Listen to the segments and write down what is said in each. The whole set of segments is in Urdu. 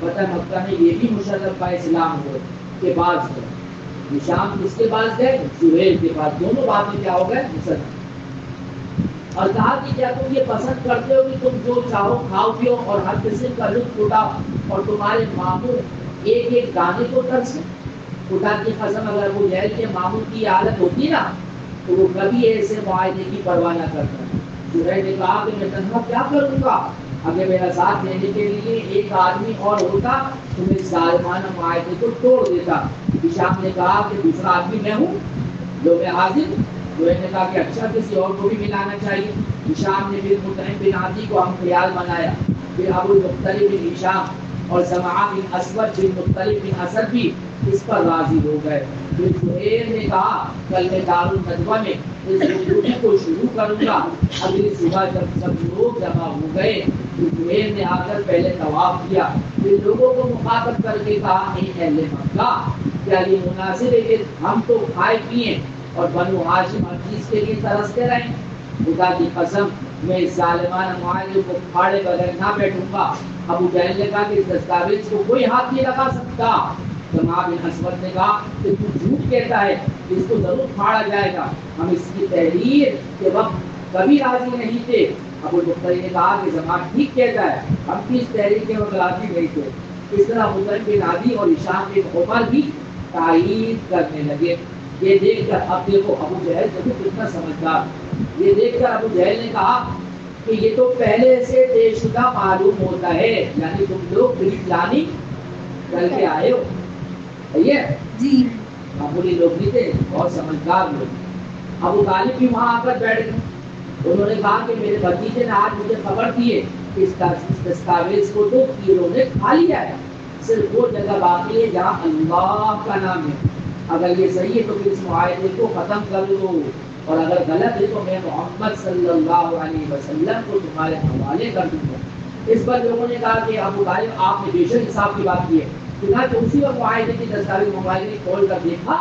فتح مکہ میں یہ بھی مشرف کا اسلام ہو کے بعد ہو. شام کس کے پاس گئے؟ زہیر کے پاس. دونوں باتیں کیا ہو گئے؟ مسلمان. اور کہا کہ کیا تم یہ پسند کرتے ہو کہ تم جو چاہو کھاؤ پیو اور ہر قسم کا لطف اٹھاؤ اور تمہارے ماموں ایک ایک دانے کو ترسیں؟ خدا کی قسم اگر وہ جہل کے ماموں کی عادت ہوتی نا تو وہ کبھی ایسے معاہدے کی پرواہ نہ کرتا. زہیر نے کہا کہ میں تنہا کیا کروں گا؟ اگر میرا ساتھ دینے کے لیے ایک آدمی اور ہوتا تو میں ظالمانہ معاہدے کو توڑ دیتا. ہشام نے کہا کہ دوسرا آدمی میں ہوں جو میں حاضر. زہیر نے کہا کہ اچھا کسی اور کو بھی ملانا چاہیے. ہشام نے پھر مطعم بن عدی کو ہم خیال بنایا. پھر ابو المطلب بن ہشام اور زمعہ بن اسود بن مطلب بن اسد بھی اس پر راضی ہو گئے. پھر زہیر نے کہا کل میں دارالندوہ میں اس گفتگو کو شروع کروں گا. اگلی صبح جب سب لوگ جمع ہو گئے تو زہیر نے آ کر پہلے طواف کیا. پھر لوگوں کو مخاطب کر کے کہا اے اہل مکہ کیا یہ مناسب ہے کہ ہم تو کھائے پیئیں اور بنو ہاشم ہر چیز کے لیے ترستے رہیں؟ خدا کی قسم میں اس ظالمانہ معاہدے کو پھاڑے بغیر نہ بیٹھوں گا. ابو جہل نے کہا کہ اس دستاویز کو کوئی ہاتھ نہیں لگا سکتا. زمعہ بن اسود نے کہا کہ تو جھوٹ کہتا ہے، اس کو ضرور پھاڑا جائے گا. ہم اس کی تحریر کے وقت کبھی راضی نہیں تھے. ابو المطلب نے کہا کہ زمعہ ٹھیک کہتا ہے، ہم بھی اس تحریر کے وقت راضی نہیں تھے. اس طرح مطعم بن عدی اور ہشام بن عمر بھی تائید کرنے لگے. یہ دیکھ کر اب دیکھو ابو جہل دیکھو کتنا سمجھدار. یہ دیکھ کر ابو جہل نے کہا کہ یہ تو پہلے سے طے شدہ معلوم ہوتا ہے، یعنی تم لوگ پلانی کر کے آئے ہو. صحیح ہے جی. معمولی لوگ نہیں تھے، بہت سمجھدار لوگ. ابو طالب بھی وہاں آ کر بیٹھ گئے. انہوں نے کہا کہ میرے بھتیجے نے آج مجھے خبر دی ہے کہ اس دستاویز کو تو تیروں نے کھا لیا ہے. صرف وہ جگہ باقی ہے جہاں اللہ کا نام ہے. اگر یہ صحیح ہے تو پھر اس معاہدے کو ختم کر دو، اور اگر غلط ہے تو میں محمد صلی اللہ علیہ وسلم کو تمہارے حوالے کر دوں گا. اس پر لوگوں نے کہا کہ ابو طالب آپ نے بے شک انصاف کی بات کی ہے. چنانچہ اسی وقت معاہدے کی دستاویز موبائل میں کھول کر دیکھا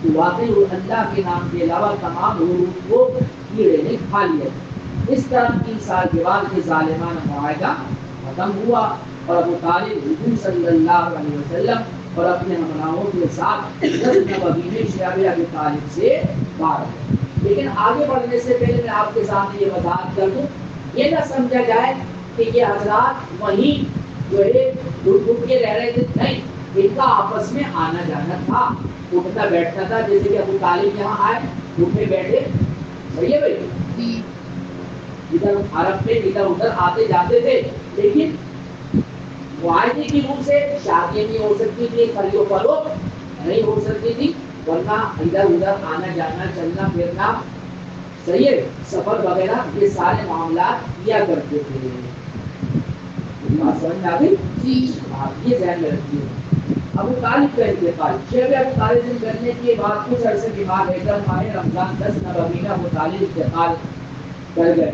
تو واقعی اللہ کے نام کے علاوہ تمام حروف کو کیڑے نے کھا لیا. اس طرح 3 سال کے بعد یہ ظالمانہ معاہدہ ختم ہوا اور ابو طالب حضور صلی اللہ علیہ وسلم اور اپنے ہمراہوں کے ساتھ نبوی میں شعب ابی طالب سے باہر گئے. لیکن آگے بڑھنے سے پہلے میں آپ کے سامنے یہ وضاحت کر دوں، یہ نہ سمجھا جائے کہ یہ حضرات وہیں جو ہے گھٹ کے رہ رہے تھے. نہیں، ان کا آپس میں آنا جانا تھا، اٹھنا بیٹھنا تھا. جیسے کہ ابو طالب یہاں آئے اٹھے بیٹھے. صحیح ہے بھائی؟ ادھر عرب میں ادھر ادھر آتے جاتے تھے. لیکن معاہدے کی روح سے شادی نہیں ہو سکتی تھی، خرید و فروخت نہیں ہو سکتی تھی، ورنہ ادھر ادھر آنا جانا چلنا پھرنا، صحیح ہے، سفر وغیرہ یہ سارے معاملات کیا کرتے تھے. بات سمجھ میں آ گئی؟ جی. یہ ذہن میں رکھیے. ابو طالب کا انتقال. شیخ ابو طالب سے کرنے کے بعد کچھ عرصے بیمار رہ کر ماہ رمضان 10 نبوی میں ابو طالب انتقال کر گئے.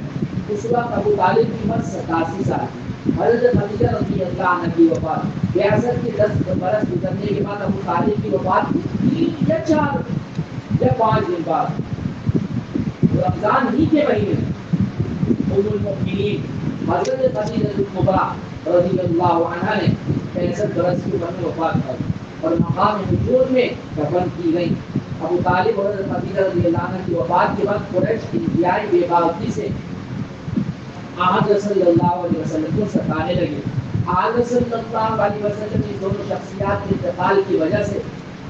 اس وقت ابو طالب کی عمر 87 سال. حضرت خدیجہ رضی اللہ عنہ کی وفات. 62 کے 10 برس گزرنے کے بعد ابو طالب کی وفات 3 یا 4 یا 5 دن بعد رمضان ہی کے مہینے ام المؤمنین حضرت خدیجہ کبریٰ رضی اللہ عنہ نے 65 برس کی عمر میں وفات پائی اور مقام نشور میں دفن کی گئی. ابو طالب اور حضرت خدیجہ رضی اللہ عنہ کی وفات کے بعد قریش انتہائی بے باکی سے آقا صلی اللہ علیہ وسلم کو ستانے لگے. آقا صلی اللہ علیہ وسلم کی دونوں شخصیات کے انتقال کی وجہ سے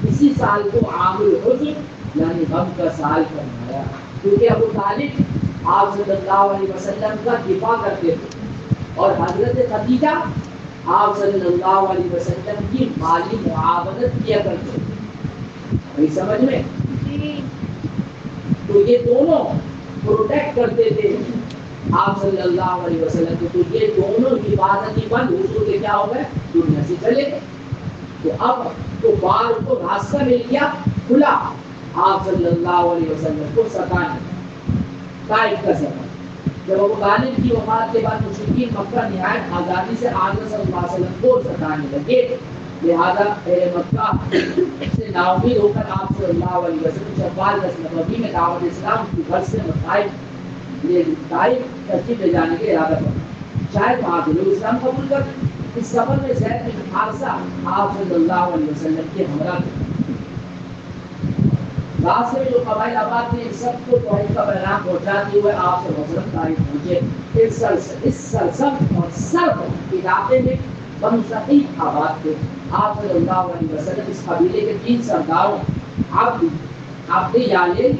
اسی سال کو عام الحزن یعنی غم کا سال فرمایا، کیونکہ ابو طالب آپ صلی اللہ علیہ وسلم کا دفاع کرتے تھے اور حضرت خدیجہ آپ صلی اللہ علیہ وسلم کی مالی معاونت کیا کرتے تھے. وہی سمجھ میں؟ تو یہ دونوں پروٹیکٹ کرتے تھے آپ صلی اللہ علیہ وسلم کو. تو یہ دونوں حفاظتی بند حضور کے کیا ہو گئے؟ دنیا سے چلے گئے. تو اب تو بار کو راستہ مل گیا کھلا آپ صلی اللہ علیہ وسلم کو ستانے طائف کا سفر. جب ابو طالب کی وفات کے بعد مشرکین مکہ نہایت آزادی سے آقا صلی اللہ علیہ وسلم کو ستانے لگے. لہذا اہل مکہ سے ناامید ہو کر آپ صلی اللہ علیہ وسلم شوال 10 نبوی میں دعوت اسلام کی گھر سے طائف تشریف لے جانے کے ارادہ پر. شاید وہاں سے لوگ اسلام قبول کر. اس سفر میں زید بن حارثہ آپ صلی اللہ علیہ وسلم کے ہمراہ تھے۔ راستے میں جو قبائل آباد تھے سب کو توحید کا پیغام پہنچاتے ہوئے آپ سے وسلم تاریخ پہنچے۔ اس سرسبز اور سرد علاقے میں بنو ثقیف آباد تھے۔ آپ صلی اللہ علیہ وسلم اس قبیلے کے 3 سرداروں عبد یالل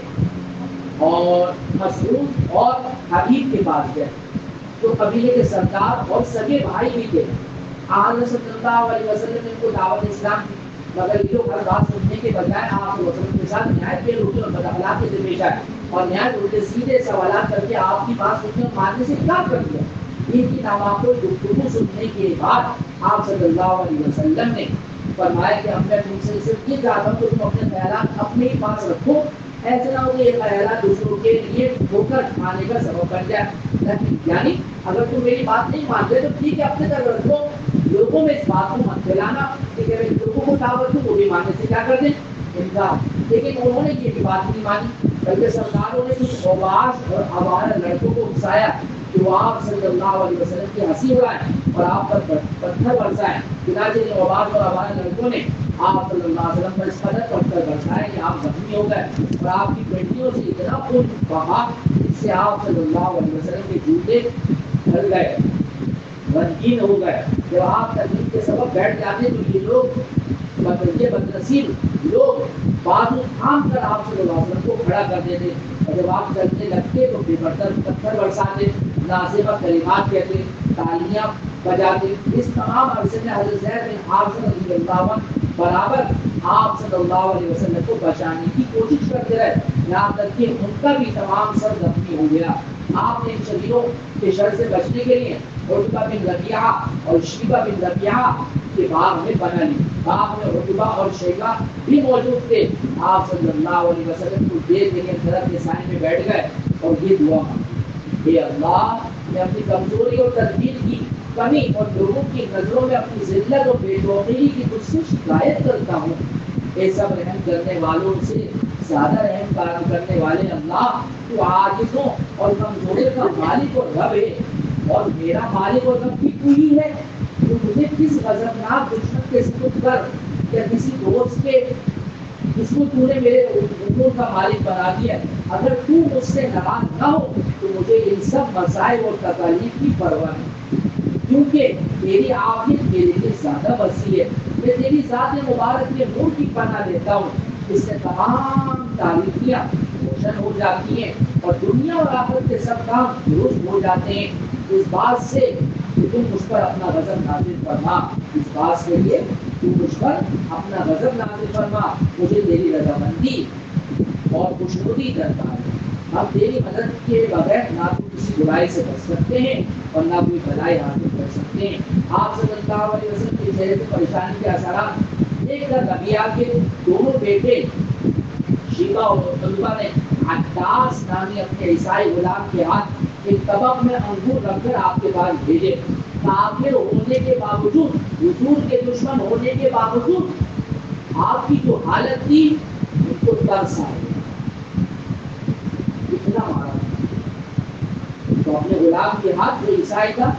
اور مسعود اور حبیب کے پاس گئے، جو قبیلے کے سردار اور سگے بھائی بھی تھے۔ آن صلی اللہ علیہ وسلم نے ان کو دعوت اسلام دی، مگر یہ لوگ ہر بات سننے کے بجائے آپ صلی اللہ علیہ وسلم کے ساتھ نہایت بے رحمی اور بداخلاقی سے پیش آئے اور نہایت الٹے سیدھے سوالات کر کے آپ کی بات سننے اور ماننے سے انکار کر دیا۔ ان کی نامعقول گفتگو سننے کے بعد آپ صلی اللہ علیہ وسلم نے فرمایا کہ اب میں تم سے صرف یہ چاہتا ہوں کہ تم اپنے خیالات اپنے ہی پاس رکھو، ایسے نہ ہو کہ یہ خیالات دوسروں کے لیے دھوکہ کھانے کا سبب بن جائے۔ یعنی اگر تم میری بات نہیں مانتے تو ٹھیک ہے اپنے تک رکھو، لوگوں میں اس بات کو مت پھیلانا کہ لوگوں کو دعوت دوں وہ بھی ماننے سے کیا کر دیں انکار۔ لیکن انہوں نے یہ بھی بات نہیں مانی، بلکہ سرداروں نے کچھ اوباش اور آوارہ لڑکوں کو اکسایا کہ وہ آپ صلی اللہ علیہ وسلم کی ہنسی اڑائیں اور آپ پر پتھر برسائیں۔ چنانچہ ان اوباش اور آوارہ لڑکوں نے آپ صلی اللہ علیہ وسلم پر اس قدر پتھر برسائے کہ آپ زخمی ہو گئے اور آپ کی پیٹیوں سے اتنا خون بہا جس سے آپ صلی اللہ علیہ وسلم کے جوتے ڈھل گئے، رنگین ہو گئے۔ جب آپ تکلیف کے سبب بیٹھ جاتے تو یہ لوگ یہ بدنصیب لوگ بازو تھام کر آپ صلی اللہ علیہ وسلم کو کھڑا کر دیتے، اور جب آپ چلنے لگتے تو بے برتن پتھر برساتے، نازیبہ کلمات کہتے، تالیاں بجاتے۔ اس تمام عرصے میں حضرت زید بن حارثہ رضی اللہ عنہ برابر آپ صلی اللہ علیہ وسلم کو بچانے کی کوشش کرتے رہے، یہاں تک کہ ان کا بھی تمام سر زخمی ہو گیا۔ آپ نے ان شریروں کے شر سے بچنے کے لیے عتبہ بن ربیعہ اور شیبہ بن ربیعہ کے باغ میں بنا لی۔ باغ میں عتبہ اور شیبہ بھی موجود تھے۔ آپ صلی اللہ علیہ وسلم کو دیکھ کے درخت کے سائے میں بیٹھ گئے اور یہ دعا مانگی، اے اللہ میں اپنی کمزوری اور تدبیر کی کمی اور لوگوں کی نظروں میں اپنی ذلت اور بے توقعی کی تجھ سے شکایت کرتا ہوں۔ اے سب رحم کرنے والوں سے زیادہ رحم کرنے والے اللہ، تو عاجزوں اور کمزوروں کا مالک اور رب ہے، اور میرا مالک اور رب بھی تو ہی ہے۔ تو مجھے کس غضبناک دشمن کے سپرد کر یا کسی دوست کے جس کو تو نے میرے امور کا مالک بنا دیا، اگر تو مجھ سے ناراض نہ ہو تو مجھے ان سب مسائل اور تکالیف کی پرواہ نہیں، کیونکہ میری عافیت میرے لیے زیادہ وسیع ہے۔ میں تیری ذات مبارک میں نور کی پناہ لیتا ہوں، اس سے تمام تاریکیاں روشن ہو جاتی ہیں اور دنیا اور آخرت کے سب کام درست ہو جاتے ہیں۔ اس بات سے کہ تم مجھ پر اپنا غضب نازل فرما، اس بات کے لیے تم مجھ پر اپنا غضب نازل فرما، مجھے تیری رضامندی اور خوشنودی درکار ہے۔ ہم تیری مدد کے بغیر نہ تو کسی برائی سے بچ سکتے ہیں اور نہ کوئی بھلائی حاصل کر سکتے ہیں۔ آپ صلی اللہ علیہ وسلم کی چہرے پہ پریشانی کے اثرات دیکھ کر ربیعہ کے دونوں بیٹے شیبہ اور عتبہ نے عداس نامی اپنے عیسائی غلام کے ہاتھ ایک طبق میں انگور رکھ کر آپ کے پاس بھیجے۔ کافر ہونے کے باوجود، حضور کے دشمن ہونے کے باوجود آپ کی جو حالت تھی ان کو ترس آئے، اتنا مارا۔ تو اپنے غلام کے ہاتھ جو عیسائی تھا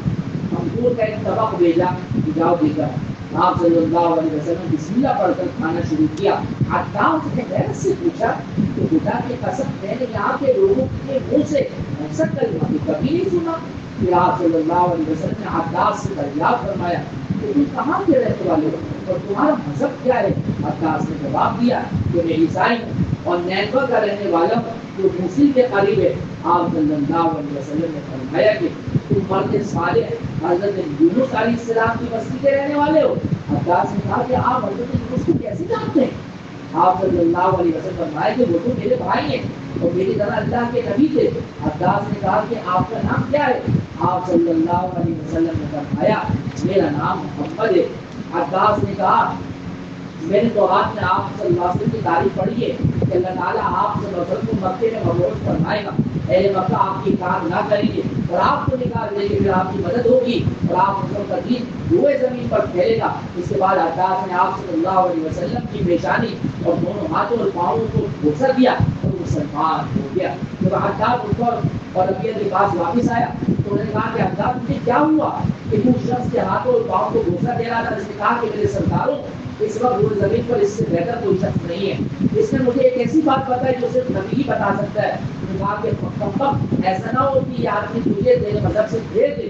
انگور کا ایک طبق بھیجا، جاؤ دے کر۔ آپ صلی اللہ علیہ وسلم بسم اللہ پڑھ کر کھانا شروع کیا۔ عداس نے حیرت سے پوچھا کہ خدا کی قسم میں نے یہاں کے لوگوں کے منہ سے ایسا کلمہ کبھی نہیں سنا۔ پھر آپ صلی اللہ علیہ وسلم نے عداس سے دریافت فرمایا کہ تم کہاں کے رہنے والے ہو اور تمہارا مذہب کیا ہے؟ عداس نے جواب دیا کہ میں عیسائی ہوں اور نینوا کا رہنے والا ہوں جو موصل کے قریب ہے۔ آپ صلی اللہ علیہ وسلم نے فرمایا کہ تم مرد صالح حضرت یونس علیہ السلام کی بستی کے رہنے والے ہو۔ عداس نے کہا کہ آپ حضرت یونس کو کیسے جانتے ہیں؟ آپ صلی اللہ علیہ وسلم فرمایا کہ وہ تو میرے بھائی ہیں اور میری طرح اللہ کے نبی تھے۔ عداس نے کہا کہ آپ کا نام کیا ہے؟ آپ صلی اللہ علیہ وسلم نے فرمایا میرا نام محمد ہے۔ عداس نے کہا میں نے تو آپ نے آپ صلی اللہ علیہ وسلم کی تعریف پڑھی ہے کہ اللہ تعالیٰ آپ صلی اللہ علیہ وسلم کو مکے میں مبعوث فرمائے گا، اہل مکہ آپ کی کام نہ کریں گے اور آپ کو نکال دیں گے، پھر آپ کی مدد ہوگی اور آپ مسلم کا دین روئے زمین پر پھیلے گا۔ اس کے بعد عداس نے آپ صلی اللہ علیہ وسلم کی پیشانی اور دونوں ہاتھوں اور پاؤں کو بوسہ دیا اور مسلمان ہو گیا۔ جب عداس اس پر اور ربیعہ کے پاس واپس آیا تو انہوں نے کہا کہ اللہ تجھے کیا ہوا کہ تو شخص کے ہاتھوں اور پاؤں کو بوسہ دے رہا تھا؟ اس نے کہا کہ میرے سرداروں اس وقت روز زمین پر اس سے بہتر کوئی شخص نہیں ہے، اس نے مجھے ایک ایسی بات بتائی جو صرف نبی ہی بتا سکتا ہے۔ انہوں نے کہا کہ کم ایسا نہ ہو کہ یہ آدمی تجھے تیرے مذہب سے پھیر دے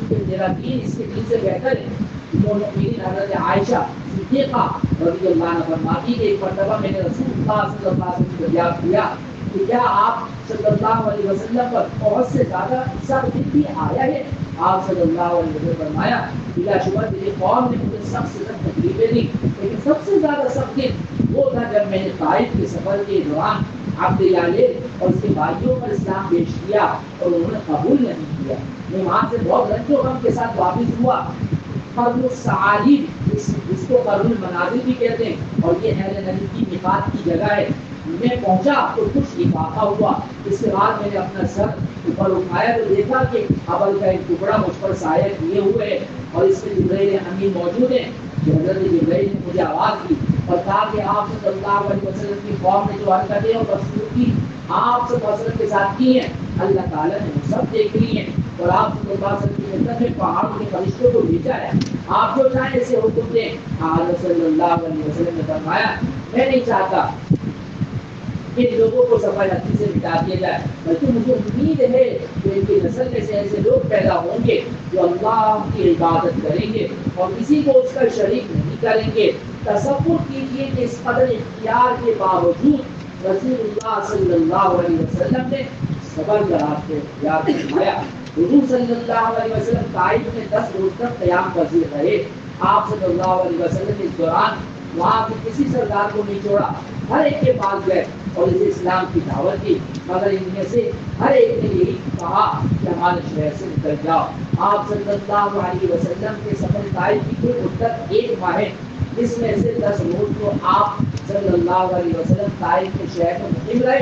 کہ تیرا دین اس کے دین سے بہتر ہے۔ مومنین حضرت عائشہ صدیقہ رضی اللہ عنہا فرماتی کہ ایک مرتبہ میں نے رسول اللہ صلی اللہ علیہ وسلم کو دریافت کیا کہ کیا آپ صلی اللہ علیہ وسلم پر بہت سے زیادہ سخت دن بھی آیا ہے؟ آپ صلی اللہ علیہ وسلم فرمایا بلا شبہ تیری قوم نے مجھے سخت سے سخت تکلیفیں دی، لیکن سب سے زیادہ سخت دن وہ تھا جب میں نے طائف کے سفر کے دوران عبد یالد اور اس کے بھائیوں پر اسلام پیش کیا اور انہوں نے قبول نہیں کیا۔ میں وہاں سے بہت رنج و غم کے ساتھ واپس ہوا۔ قرن الصعالب اس کو قرن المنازل بھی کہتے ہیں اور یہ اہل نجد کی میقات کی جگہ ہے۔ میں پہنچا تو کچھ افاقہ ہوا، اس کے بعد میں نے اپنا سر اوپر اٹھایا تو دیکھا کہ ابل کا ایک ٹکڑا مجھ پر سایہ کیے ہوئے ہے اور اس میں جبرائیل امین موجود ہیں۔ حضرت جبرائیل نے مجھے آواز دی اور کہا کہ آپ صلی اللہ علیہ وسلم کی قوم نے جو حرکتیں اور رسول کی آپ صلی اللہ علیہ وسلم کے ساتھ کی ہیں اللہ تعالیٰ نے وہ سب دیکھ لی ہیں اور آپ صلی اللہ علیہ وسلم کی خدمت میں پہاڑوں کے فرشتوں کو بھیجا ہے، آپ جو چاہیں اسے حکم دیں۔ حضرت صلی اللہ علیہ وسلم نے فرمایا میں نہیں چاہتا کہ ان لوگوں کو صفحہ ہستی سے مٹا دیا جائے، بلکہ مجھے امید ہے کہ ان کی نسل میں سے ایسے لوگ پیدا ہوں گے جو اللہ کی عبادت کریں گے اور کسی کو اس کا شریک نہیں کریں گے۔ تصور کیجیے کہ اس قدر اختیار کے باوجود رسول اللہ صلی اللہ علیہ وسلم نے صبر کا راستہ اختیار فرمایا۔ حضور صلی اللہ علیہ وسلم طائف میں 10 روز تک قیام پذیر رہے۔ آپ صلی اللہ علیہ وسلم اس دوران وہاں کے کسی سردار کو نہیں چھوڑا، ہر ایک کے پاس گئے اور اسے اسلام کی دعوت دی، مگر ان میں سے ہر ایک نے یہی کہا کہ ہمارے شہر سے نکل جاؤ۔ آپ صلی اللہ علیہ وسلم کے سفر طائف کی کل مدت 1 ماہ ہے، جس میں سے 10 روز تو آپ صلی اللہ علیہ وسلم طائف کے شہر میں مقیم رہے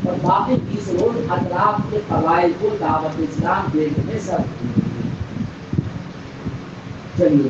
اور باقی 20 روز اطراف کے قبائل کو دعوت اسلام دینے میں صرف۔ چلیے